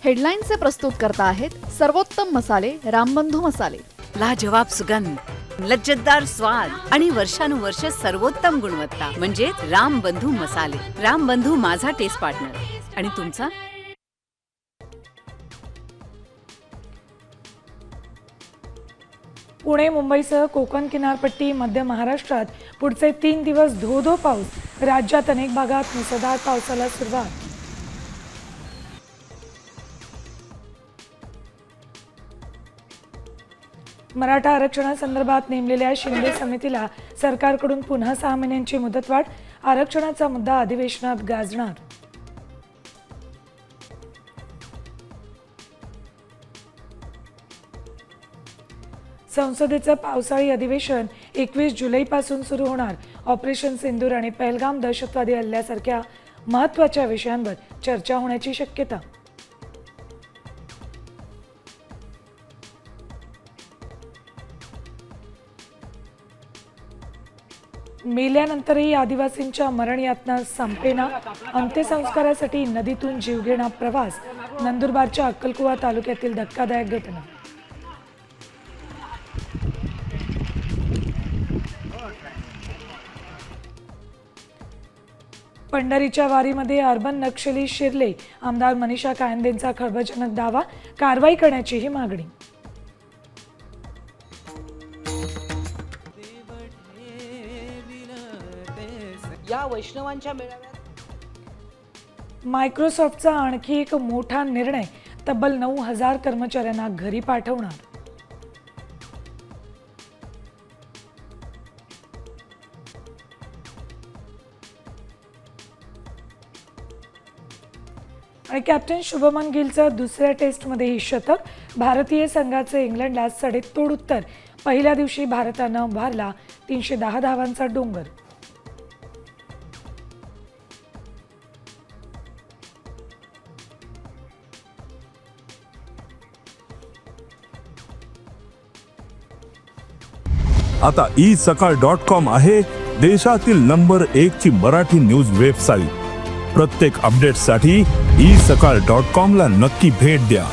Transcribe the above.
हेडलाईनचे प्रस्तुत करता आहेत सर्वोत्तम मसाले रामबंधू मसाले। लाजवाब सुगंध, लज्जतदार स्वाद आणि वर्षानुवर्ष सर्वोत्तम गुणवत्ता म्हणजे रामबंधू मसाले। रामबंधू माझा टेस्ट पार्टनर आणि तुमचा। पुणे मुंबईसह कोकण किनारपट्टी मध्य महाराष्ट्रात पुढचे 3 दिवस धो-धो पाऊस। राज्यात अनेक भागात मुसळधार पावसाला सुरुवात। मराठा आरक्षणासंदर्भात नेमलेल्या शिंदे समितीला सरकारकडून पुन्हा 6 महिन्यांची मुदतवाढ। आरक्षणाचा मुद्दा अधिवेशनात गाजणार। संसदेचं पावसाळी अधिवेशन 21 जुलैपासून सुरू होणार। ऑपरेशन सिंदूर आणि पहलगाम दहशतवादी हल्ल्यासारख्या महत्त्वाच्या विषयांवर चर्चा होण्याची शक्यता। मेल्यानंतरही आदिवासींच्या मरण यातना संपेना। अंत्यसंस्कारासाठी नदीतून जीवघेणा प्रवास। नंदुरबारच्या अक्कलकुवा तालुक्यातील धक्कादायक घटना। पंढरीच्या वारीमध्ये अर्बन नक्षली शिरले। आमदार मनीषा कायंदेंचा खळबळजनक दावा। कारवाई करण्याचीही मागणी। या वैष्णवांच्या मेळाव्यात मायक्रोसॉफ्टचा आणखी एक मोठा निर्णय। तब्बल 9,000 कर्मचाऱ्यांना घरी पाठवणार। आणि कॅप्टन शुभमन गिलचं दुसऱ्या टेस्टमध्येही शतक। भारतीय संघाचे इंग्लंडला सडेतोड उत्तर। पहिल्या दिवशी भारतानं उभारला 310 धावांचा डोंगर। आता isakal.com आहे देशातील नंबर 1 ची मराठी न्यूज वेबसाईट। प्रत्येक अपडेटसाठी isakal.com ला नक्की भेट द्या।